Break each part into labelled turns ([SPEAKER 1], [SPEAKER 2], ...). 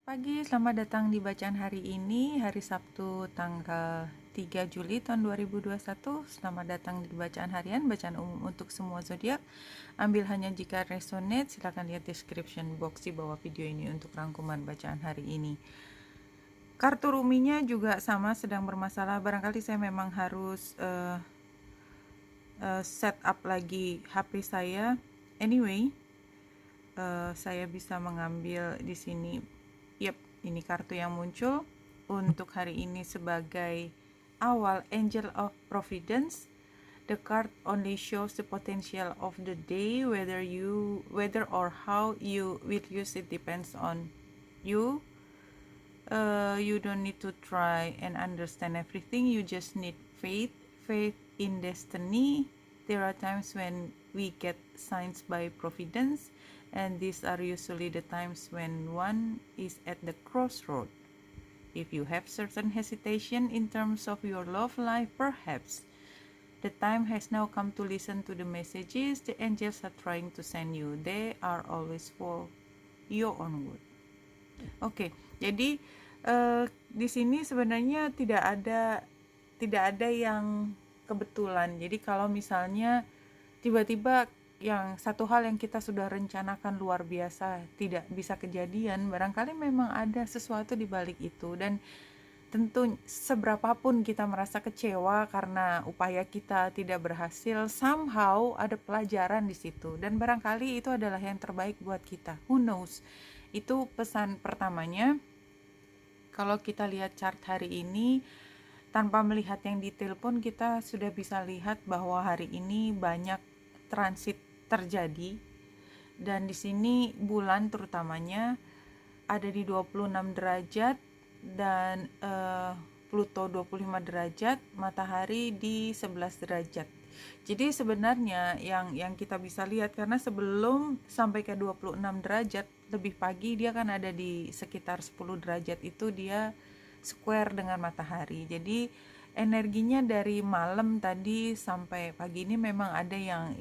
[SPEAKER 1] Pagi, selamat datang di bacaan hari ini, hari Sabtu tanggal 3 Juli tahun 2021. Selamat datang di bacaan harian, bacaan umum untuk semua zodiak. Ambil hanya jika resonate, silakan lihat description box di bawah video ini untuk rangkuman bacaan hari ini. Kartu ruminya juga sama, sedang bermasalah. Barangkali saya memang harus set up lagi HP saya. Anyway, saya bisa mengambil di sini. Yep, ini kartu yang muncul untuk hari ini sebagai awal Angel of Providence. The card only shows the potential of the day. Whether or how you will use it depends on you. You don't need to try and understand everything. You just need faith in destiny. There are times when we get signs by providence, and these are usually the times when one is at the crossroad. If you have certain hesitation in terms of your love life, perhaps the time has now come to listen to the messages the angels are trying to send you. They are always for your own good. Oke, jadi di sini sebenarnya tidak ada yang kebetulan. Jadi kalau misalnya tiba-tiba yang satu hal yang kita sudah rencanakan luar biasa tidak bisa kejadian, barangkali memang ada sesuatu di balik itu. Dan tentu seberapapun kita merasa kecewa karena upaya kita tidak berhasil, somehow ada pelajaran di situ, dan barangkali itu adalah yang terbaik buat kita. Who knows? Itu pesan pertamanya. Kalau kita lihat chart hari ini, tanpa melihat yang detail pun kita sudah bisa lihat bahwa hari ini banyak transit terjadi. Dan di sini bulan terutamanya ada di 26 derajat dan Pluto 25 derajat, matahari di 11 derajat. Jadi sebenarnya yang kita bisa lihat, karena sebelum sampai ke 26 derajat lebih pagi dia kan ada di sekitar 10 derajat, itu dia square dengan matahari. Jadi energinya dari malam tadi sampai pagi ini memang ada yang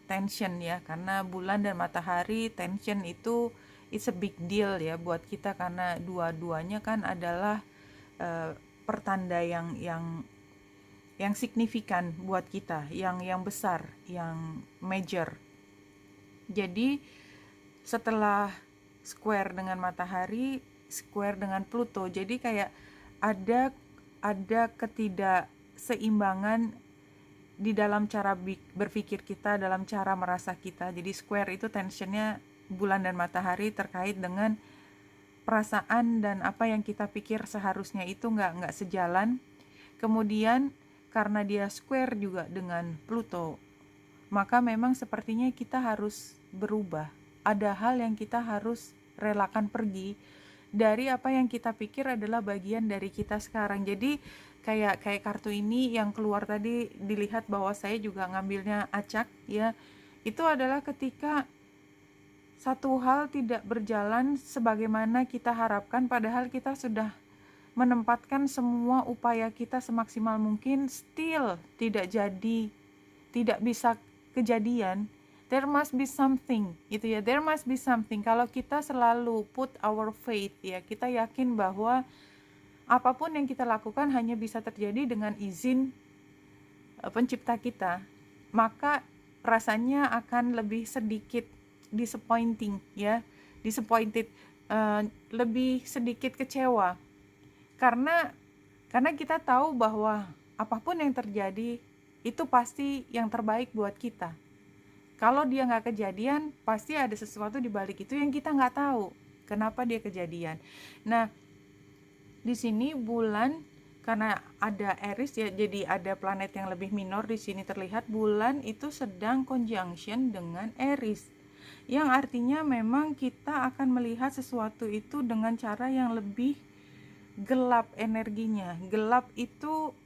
[SPEAKER 1] tension ya, karena bulan dan matahari tension itu it's a big deal ya buat kita, karena dua-duanya kan adalah pertanda yang signifikan buat kita, yang besar, yang major. Jadi setelah square dengan matahari, square dengan Pluto, jadi kayak ada ketidakseimbangan di dalam cara berpikir kita, dalam cara merasa kita. Jadi square itu tensionnya bulan dan matahari terkait dengan perasaan dan apa yang kita pikir seharusnya itu nggak sejalan. Kemudian karena dia square juga dengan Pluto, maka memang sepertinya kita harus berubah. Ada hal yang kita harus relakan pergi dari apa yang kita pikir adalah bagian dari kita sekarang. Jadi kayak kartu ini yang keluar tadi, dilihat bahwa saya juga ngambilnya acak ya. Itu adalah ketika satu hal tidak berjalan sebagaimana kita harapkan, padahal kita sudah menempatkan semua upaya kita semaksimal mungkin, still tidak jadi, tidak bisa kejadian. There must be something gitu ya, there must be something. Kalau kita selalu put our faith ya, kita yakin bahwa apapun yang kita lakukan hanya bisa terjadi dengan izin pencipta kita, maka rasanya akan lebih sedikit disappointed, lebih sedikit kecewa, karena kita tahu bahwa apapun yang terjadi itu pasti yang terbaik buat kita. Kalau dia nggak kejadian, pasti ada sesuatu di balik itu yang kita nggak tahu kenapa dia kejadian. Nah, di sini bulan, karena ada Aries ya, jadi ada planet yang lebih minor di sini terlihat. Bulan itu sedang conjunction dengan Aries, yang artinya memang kita akan melihat sesuatu itu dengan cara yang lebih gelap energinya. Gelap itu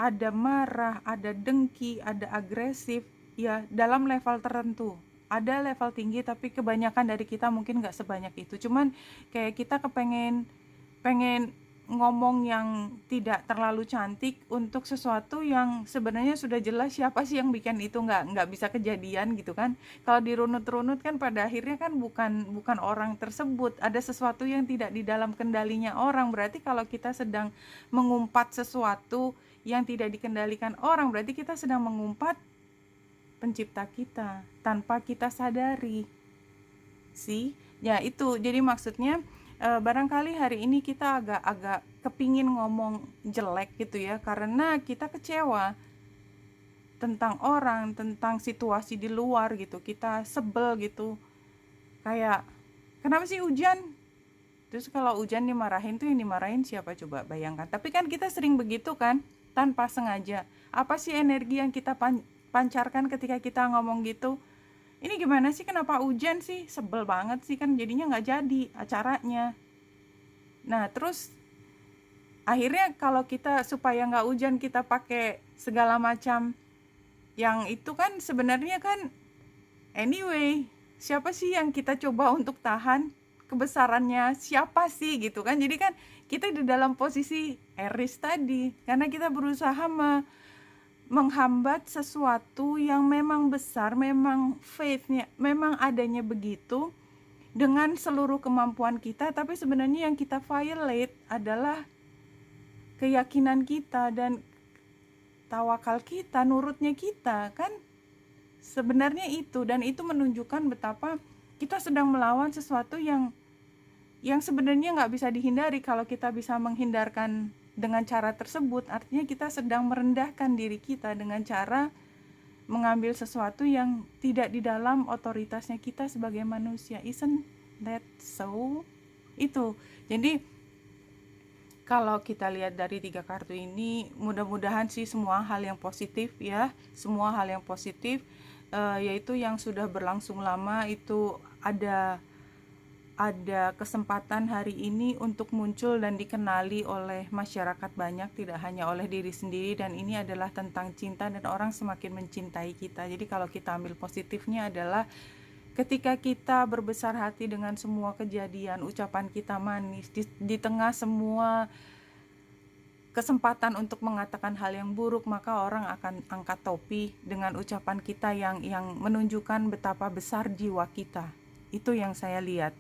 [SPEAKER 1] ada marah, ada dengki, ada agresif ya, dalam level tertentu. Ada level tinggi, tapi kebanyakan dari kita mungkin nggak sebanyak itu. Cuman kayak kita pengen ngomong yang tidak terlalu cantik untuk sesuatu yang sebenarnya sudah jelas siapa sih yang bikin itu nggak bisa kejadian gitu kan. Kalau dirunut-runut kan pada akhirnya kan bukan orang tersebut, ada sesuatu yang tidak di dalam kendalinya orang. Berarti kalau kita sedang mengumpat sesuatu yang tidak dikendalikan orang, berarti kita sedang mengumpat pencipta kita tanpa kita sadari sih. Ya itu, jadi maksudnya barangkali hari ini kita agak kepingin ngomong jelek gitu ya, karena kita kecewa tentang orang, tentang situasi di luar gitu, kita sebel gitu, kayak kenapa sih hujan? Terus kalau hujan dimarahin tuh, yang dimarahin siapa coba, bayangkan. Tapi kan kita sering begitu kan, tanpa sengaja. Apa sih energi yang kita pancarkan ketika kita ngomong gitu? Ini gimana sih, kenapa hujan sih, sebel banget sih, kan jadinya nggak jadi acaranya. Nah terus akhirnya kalau kita supaya nggak hujan, kita pakai segala macam yang itu kan sebenarnya kan anyway, siapa sih yang kita coba untuk tahan kebesarannya, siapa sih gitu kan. Jadi kan kita di dalam posisi Aries tadi, karena kita berusaha menghambat sesuatu yang memang besar, memang faith-nya, memang adanya begitu dengan seluruh kemampuan kita, tapi sebenarnya yang kita violate adalah keyakinan kita dan tawakal kita, nurutnya kita kan. Sebenarnya itu, dan itu menunjukkan betapa kita sedang melawan sesuatu yang sebenarnya nggak bisa dihindari. Kalau kita bisa menghindarkan dengan cara tersebut, artinya kita sedang merendahkan diri kita dengan cara mengambil sesuatu yang tidak di dalam otoritasnya kita sebagai manusia. Isn't that so? Itu. Jadi kalau kita lihat dari 3 kartu ini, mudah-mudahan sih semua hal yang positif ya, semua hal yang positif, yaitu yang sudah berlangsung lama itu ada kesempatan hari ini untuk muncul dan dikenali oleh masyarakat banyak, tidak hanya oleh diri sendiri. Dan ini adalah tentang cinta dan orang semakin mencintai kita. Jadi kalau kita ambil positifnya adalah ketika kita berbesar hati dengan semua kejadian, ucapan kita manis di tengah semua kesempatan untuk mengatakan hal yang buruk, maka orang akan angkat topi dengan ucapan kita yang menunjukkan betapa besar jiwa kita. Itu yang saya lihat.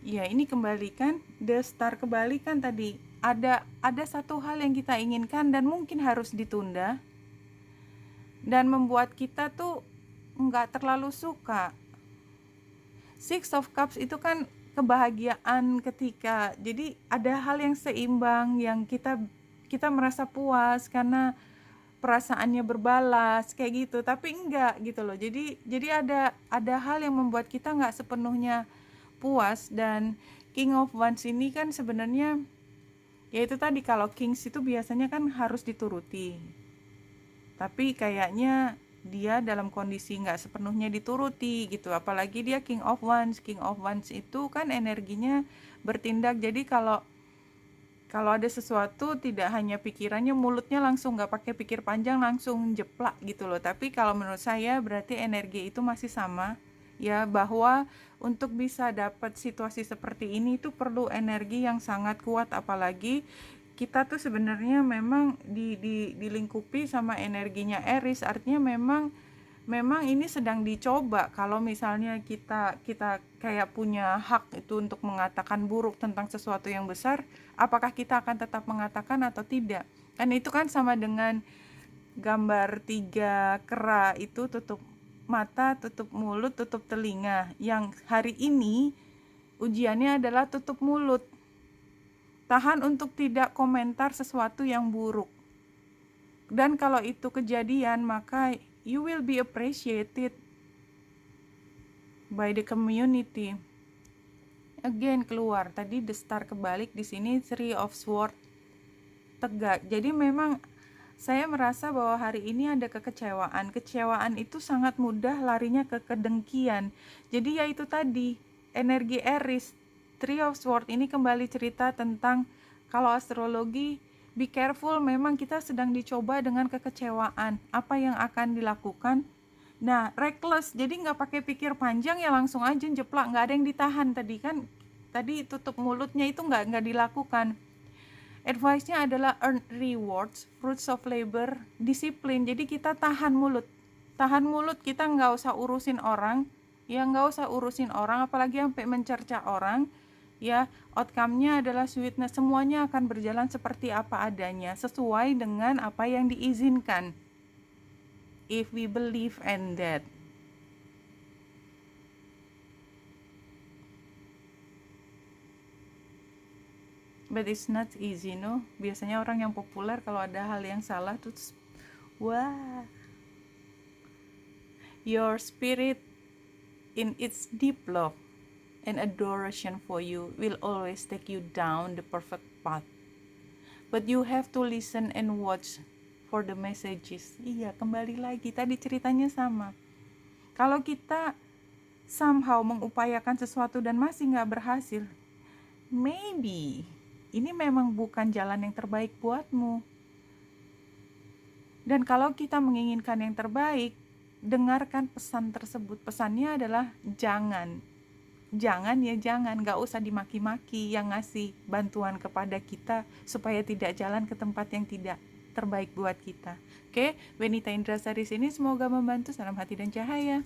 [SPEAKER 1] Ya, ini kembalikan The Star, kebalikan tadi. Ada satu hal yang kita inginkan dan mungkin harus ditunda, dan membuat kita tuh nggak terlalu suka. Six of Cups itu kan kebahagiaan ketika, jadi ada hal yang seimbang yang kita merasa puas karena perasaannya berbalas kayak gitu, tapi enggak gitu loh. Jadi ada hal yang membuat kita nggak sepenuhnya puas. Dan King of Wands ini kan sebenarnya ya itu tadi, kalau Kings itu biasanya kan harus dituruti, tapi kayaknya dia dalam kondisi nggak sepenuhnya dituruti gitu. Apalagi dia King of Wands itu kan energinya bertindak. Jadi kalau ada sesuatu, tidak hanya pikirannya, mulutnya langsung, nggak pakai pikir panjang, langsung jeplak gitu loh. Tapi kalau menurut saya berarti energi itu masih sama ya, bahwa untuk bisa dapat situasi seperti ini itu perlu energi yang sangat kuat. Apalagi kita tuh sebenarnya memang dilingkupi sama energinya Aries, artinya memang ini sedang dicoba. Kalau misalnya kita kayak punya hak itu untuk mengatakan buruk tentang sesuatu yang besar, apakah kita akan tetap mengatakan atau tidak? Kan itu kan sama dengan gambar 3 kera itu, tutup mata, tutup mulut, tutup telinga. Yang hari ini ujiannya adalah tutup mulut. Tahan untuk tidak komentar sesuatu yang buruk. Dan kalau itu kejadian, maka you will be appreciated by the community. Again keluar tadi The Star, kebalik di sini Three of Swords, tegak. Jadi memang saya merasa bahwa hari ini ada kekecewaan. Kecewaan itu sangat mudah larinya ke kedengkian. Jadi ya itu tadi, energi Aries. Three of Swords ini kembali cerita tentang, kalau astrologi, be careful, memang kita sedang dicoba dengan kekecewaan. Apa yang akan dilakukan? Nah, reckless, jadi nggak pakai pikir panjang ya, langsung aja jeplak, nggak ada yang ditahan tadi kan. tadi tutup mulutnya itu nggak dilakukan. Advice-nya adalah earn rewards, fruits of labor, disiplin. Jadi kita tahan mulut kita, nggak usah urusin orang, ya nggak usah urusin orang, apalagi sampai mencerca orang, ya. Outcome-nya adalah sweetness, semuanya akan berjalan seperti apa adanya, sesuai dengan apa yang diizinkan. If we believe in that. But it's not easy, no? Biasanya orang yang populer kalau ada hal yang salah terus, wah. Your spirit in its deep love and adoration for you will always take you down the perfect path. But you have to listen and watch for the messages. Iya, kembali lagi tadi ceritanya sama. Kalau kita somehow mengupayakan sesuatu dan masih nggak berhasil, maybe ini memang bukan jalan yang terbaik buatmu. Dan kalau kita menginginkan yang terbaik, dengarkan pesan tersebut. Pesannya adalah jangan, gak usah dimaki-maki yang ngasih bantuan kepada kita supaya tidak jalan ke tempat yang tidak terbaik buat kita. Oke, Benita Indrasari sini, semoga membantu. Salam hati dan cahaya.